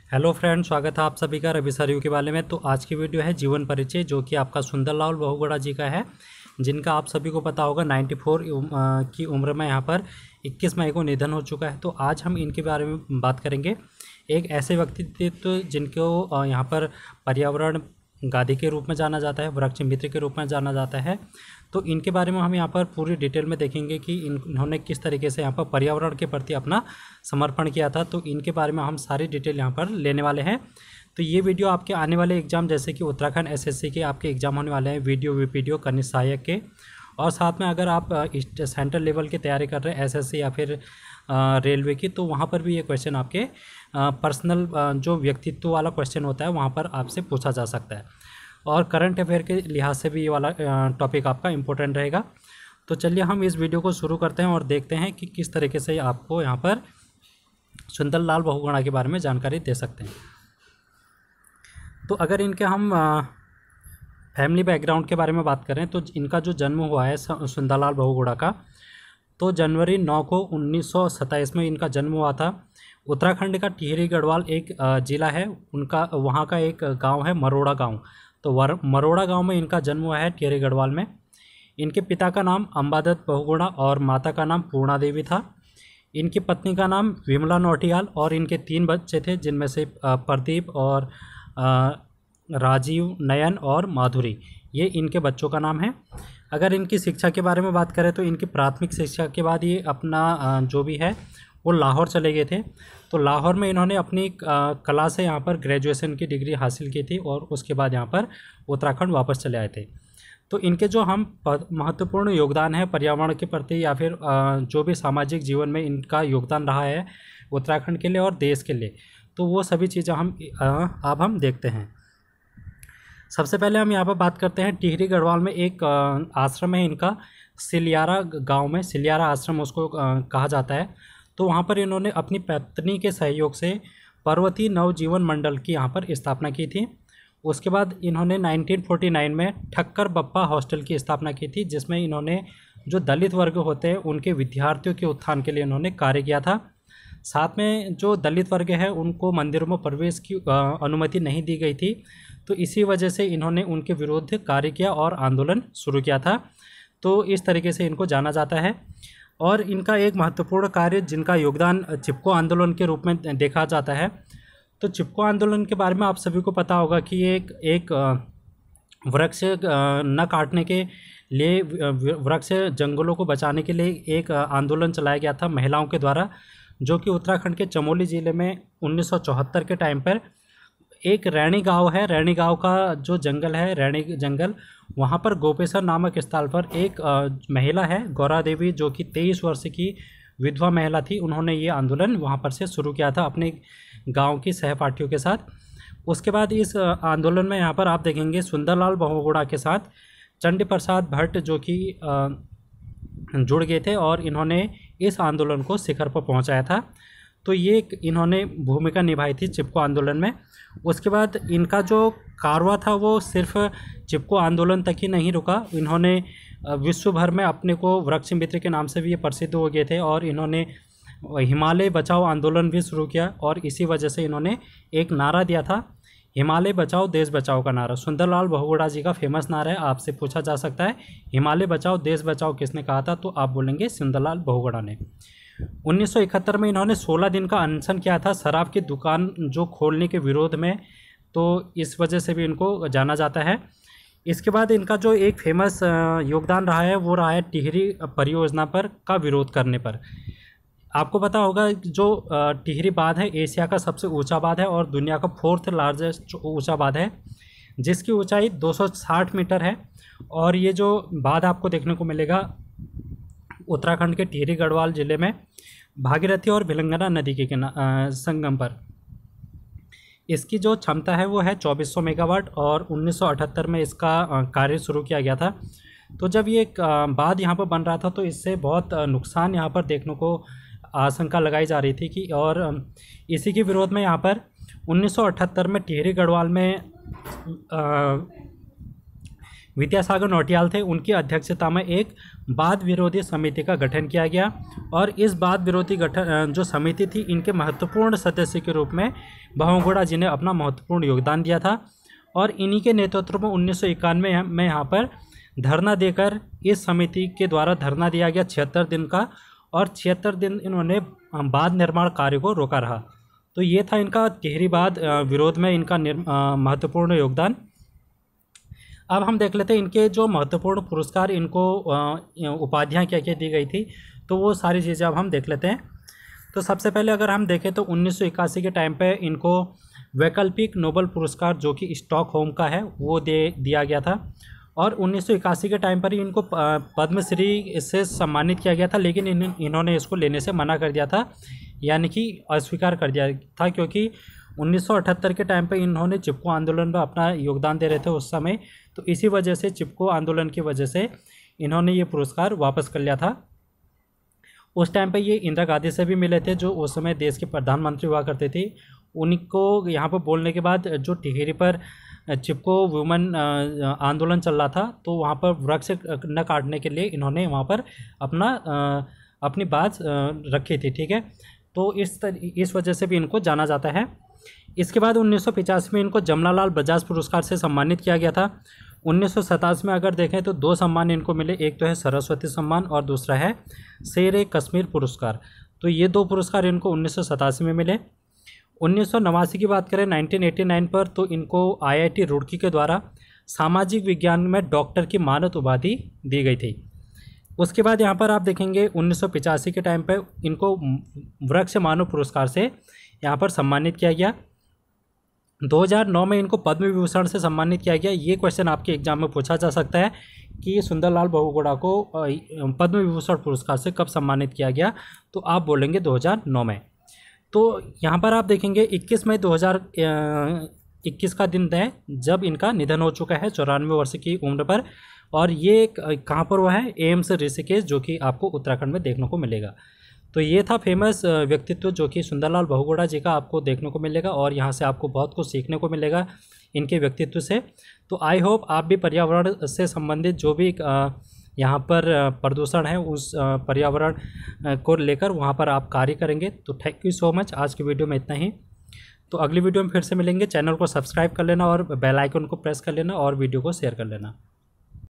Hello friend, स्वागत है आप सभी का रवि सर के वाले में। तो आज की वीडियो है जीवन परिचय, जो कि आपका सुंदरलाल बहुगुणा जी का है, जिनका आप सभी को पता होगा 94 की उम्र में यहाँ पर 21 मई को निधन हो चुका है। तो आज हम इनके बारे में बात करेंगे। एक ऐसे व्यक्तित्व जिनको यहाँ पर पर्यावरण गादी के रूप में जाना जाता है, वृक्ष मित्र के रूप में जाना जाता है। तो इनके बारे में हम यहाँ पर पूरी डिटेल में देखेंगे कि इन्होंने किस तरीके से यहाँ पर पर्यावरण के प्रति अपना समर्पण किया था। तो इनके बारे में हम सारी डिटेल यहाँ पर लेने वाले हैं। तो ये वीडियो आपके आने वाले एग्जाम, जैसे कि उत्तराखंड एसएससी के आपके एग्जाम होने वाले हैं, वीडियो वीपीडीओ कनिष्ठ सहायक के, और साथ में अगर आप सेंट्रल लेवल की तैयारी कर रहे हैं एसएससी या फिर रेलवे की, तो वहाँ पर भी ये क्वेश्चन आपके पर्सनल जो व्यक्तित्व वाला क्वेश्चन होता है वहाँ पर आपसे पूछा जा सकता है। और करंट अफेयर के लिहाज से भी ये वाला टॉपिक आपका इम्पोर्टेंट रहेगा। तो चलिए हम इस वीडियो को शुरू करते हैं और देखते हैं कि किस तरीके से आपको यहाँ पर सुंदरलाल बहुगुणा के बारे में जानकारी दे सकते हैं। तो अगर इनके हम फैमिली बैकग्राउंड के बारे में बात करें तो इनका जो जन्म हुआ है सुंदरलाल बहुगुणा का, तो जनवरी 9 को 1927 में इनका जन्म हुआ था। उत्तराखंड का टिहरी गढ़वाल एक ज़िला है, उनका वहाँ का एक गांव है मरोड़ा गांव। तो मरोड़ा गांव में इनका जन्म हुआ है, टिहरी गढ़वाल में। इनके पिता का नाम अंबादत्त बहुगुणा और माता का नाम पूर्णा देवी था। इनकी पत्नी का नाम विमला नौटियाल, और इनके 3 बच्चे थे, जिनमें से प्रदीप और राजीव, नयन और माधुरी, ये इनके बच्चों का नाम है। अगर इनकी शिक्षा के बारे में बात करें तो इनकी प्राथमिक शिक्षा के बाद ये अपना जो भी है वो लाहौर चले गए थे। तो लाहौर में इन्होंने अपनी कला से यहाँ पर ग्रेजुएशन की डिग्री हासिल की थी, और उसके बाद यहाँ पर उत्तराखंड वापस चले आए थे। तो इनके जो हम महत्वपूर्ण योगदान है पर्यावरण के प्रति या फिर जो भी सामाजिक जीवन में इनका योगदान रहा है उत्तराखंड के लिए और देश के लिए, तो वो सभी चीज़ें अब हम देखते हैं। सबसे पहले हम यहाँ पर बात करते हैं टिहरी गढ़वाल में एक आश्रम है इनका, सिलियारा गांव में, सिलियारा आश्रम उसको कहा जाता है। तो वहाँ पर इन्होंने अपनी पत्नी के सहयोग से पर्वतीय नवजीवन मंडल की यहाँ पर स्थापना की थी। उसके बाद इन्होंने 1949 में ठक्कर बप्पा हॉस्टल की स्थापना की थी, जिसमें इन्होंने जो दलित वर्ग होते हैं उनके विद्यार्थियों के उत्थान के लिए इन्होंने कार्य किया था। साथ में जो दलित वर्ग है उनको मंदिरों में प्रवेश की अनुमति नहीं दी गई थी, तो इसी वजह से इन्होंने उनके विरुद्ध कार्य किया और आंदोलन शुरू किया था। तो इस तरीके से इनको जाना जाता है। और इनका एक महत्वपूर्ण कार्य जिनका योगदान चिपको आंदोलन के रूप में देखा जाता है। तो चिपको आंदोलन के बारे में आप सभी को पता होगा कि ये एक वृक्ष न काटने के लिए, वृक्ष जंगलों को बचाने के लिए एक आंदोलन चलाया गया था महिलाओं के द्वारा, जो कि उत्तराखंड के चमोली ज़िले में 1974 के टाइम पर एक रैणी गांव है, रैणी गांव का जो जंगल है, रैणी जंगल, वहां पर गोपेश्वर नामक स्थल पर एक महिला है गौरा देवी, जो कि 23 वर्ष की विधवा महिला थी। उन्होंने ये आंदोलन वहां पर से शुरू किया था अपने गांव की सहपाठियों के साथ। उसके बाद इस आंदोलन में यहाँ पर आप देखेंगे सुंदरलाल बहुगुणा के साथ चंडी प्रसाद भट्ट जो कि जुड़ गए थे, और इन्होंने इस आंदोलन को शिखर पर पहुँचाया था। तो ये इन्होंने भूमिका निभाई थी चिपको आंदोलन में। उसके बाद इनका जो कारवा था वो सिर्फ चिपको आंदोलन तक ही नहीं रुका, इन्होंने विश्व भर में अपने को वृक्ष मित्र के नाम से भी ये प्रसिद्ध हो गए थे, और इन्होंने हिमालय बचाओ आंदोलन भी शुरू किया। और इसी वजह से इन्होंने एक नारा दिया था, हिमालय बचाओ देश बचाओ का नारा। सुंदरलाल बहुगुणा जी का फेमस नारा है, आपसे पूछा जा सकता है हिमालय बचाओ देश बचाओ किसने कहा था, तो आप बोलेंगे सुंदरलाल बहुगुणा ने। 1971 में इन्होंने 16 दिन का अनशन किया था शराब की दुकान जो खोलने के विरोध में, तो इस वजह से भी इनको जाना जाता है। इसके बाद इनका जो एक फेमस योगदान रहा है वो रहा है टिहरी परियोजना पर का विरोध करने पर। आपको पता होगा जो टिहरी बांध है एशिया का सबसे ऊंचा बांध है और दुनिया का 4th लार्जेस्ट ऊंचा बांध है, जिसकी ऊंचाई 260 मीटर है। और ये जो बांध आपको देखने को मिलेगा उत्तराखंड के टिहरी गढ़वाल ज़िले में भागीरथी और भिलंगना नदी के संगम पर। इसकी जो क्षमता है वो है 2400 मेगावाट, और 1978 में इसका कार्य शुरू किया गया था। तो जब ये बांध यहाँ पर बन रहा था तो इससे बहुत नुकसान यहाँ पर देखने को आशंका लगाई जा रही थी कि, और इसी के विरोध में यहाँ पर 1978 में टिहरी गढ़वाल में विद्यासागर नौटियाल थे, उनकी अध्यक्षता में एक वाद विरोधी समिति का गठन किया गया। और इस वाद विरोधी गठन जो समिति थी, इनके महत्वपूर्ण सदस्य के रूप में बहुगुणा जी ने अपना महत्वपूर्ण योगदान दिया था। और इन्हीं के नेतृत्व में 1991 में यहाँ पर धरना देकर इस समिति के द्वारा धरना दिया गया 76 दिन का, और 76 दिन इन्होंने बांध निर्माण कार्य को रोका रहा। तो ये था इनका टिहरी बांध विरोध में इनका महत्वपूर्ण योगदान। अब हम देख लेते हैं इनके जो महत्वपूर्ण पुरस्कार, इनको उपाधियाँ क्या क्या दी गई थी, तो वो सारी चीज़ें अब हम देख लेते हैं। तो सबसे पहले अगर हम देखें तो 1981 के टाइम पे इनको वैकल्पिक नोबेल पुरस्कार जो कि स्टॉकहोम का है वो दिया गया था। और 1981 के टाइम पर ही इनको पद्मश्री से सम्मानित किया गया था, लेकिन इन्होंने इसको लेने से मना कर दिया था, यानी कि अस्वीकार कर दिया था, क्योंकि 1978 के टाइम पे इन्होंने चिपको आंदोलन में अपना योगदान दे रहे थे उस समय। तो इसी वजह से चिपको आंदोलन की वजह से इन्होंने ये पुरस्कार वापस कर लिया था। उस टाइम पे ये इंदिरा गांधी से भी मिले थे, जो उस समय देश के प्रधानमंत्री हुआ करते थे। उनको यहाँ पर बोलने के बाद जो टिहरी पर चिपको वुमेन आंदोलन चल रहा था, तो वहाँ पर वृक्ष न काटने के लिए इन्होंने वहाँ पर अपनी बात रखी थी। ठीक है, तो इस वजह से भी इनको जाना जाता है। इसके बाद 1985 में इनको जमनालाल बजाज पुरस्कार से सम्मानित किया गया था। 1987 में अगर देखें तो 2 सम्मान इनको मिले, एक तो है सरस्वती सम्मान और दूसरा है शेर कश्मीर पुरस्कार। तो ये 2 पुरस्कार इनको 1987 में मिले। 1989 की बात करें 1989 पर, तो इनको IIT रुड़की के द्वारा सामाजिक विज्ञान में डॉक्टर की मानद उपाधि दी गई थी। उसके बाद यहाँ पर आप देखेंगे 1985 के टाइम पर इनको वृक्ष मानव पुरस्कार से यहाँ पर सम्मानित किया गया। 2009 में इनको पद्म विभूषण से सम्मानित किया गया। ये क्वेश्चन आपके एग्जाम में पूछा जा सकता है कि सुंदरलाल बहुगुणा को पद्म विभूषण पुरस्कार से कब सम्मानित किया गया, तो आप बोलेंगे 2009 में। तो यहाँ पर आप देखेंगे 21 मई 2021 का दिन है जब इनका निधन हो चुका है 94 वर्ष की उम्र पर। और ये कहाँ पर हुआ है, एम्स ऋषिकेश, जो कि आपको उत्तराखंड में देखने को मिलेगा। तो ये था फेमस व्यक्तित्व जो कि सुंदरलाल बहुगुणा जी का आपको देखने को मिलेगा, और यहाँ से आपको बहुत कुछ सीखने को मिलेगा इनके व्यक्तित्व से। तो आई होप आप भी पर्यावरण से संबंधित जो भी यहाँ पर प्रदूषण है उस पर्यावरण को लेकर वहाँ पर आप कार्य करेंगे। तो थैंक यू सो मच, आज की वीडियो में इतना ही। तो अगली वीडियो में फिर से मिलेंगे। चैनल को सब्सक्राइब कर लेना और बेल आइकन को प्रेस कर लेना और वीडियो को शेयर कर लेना।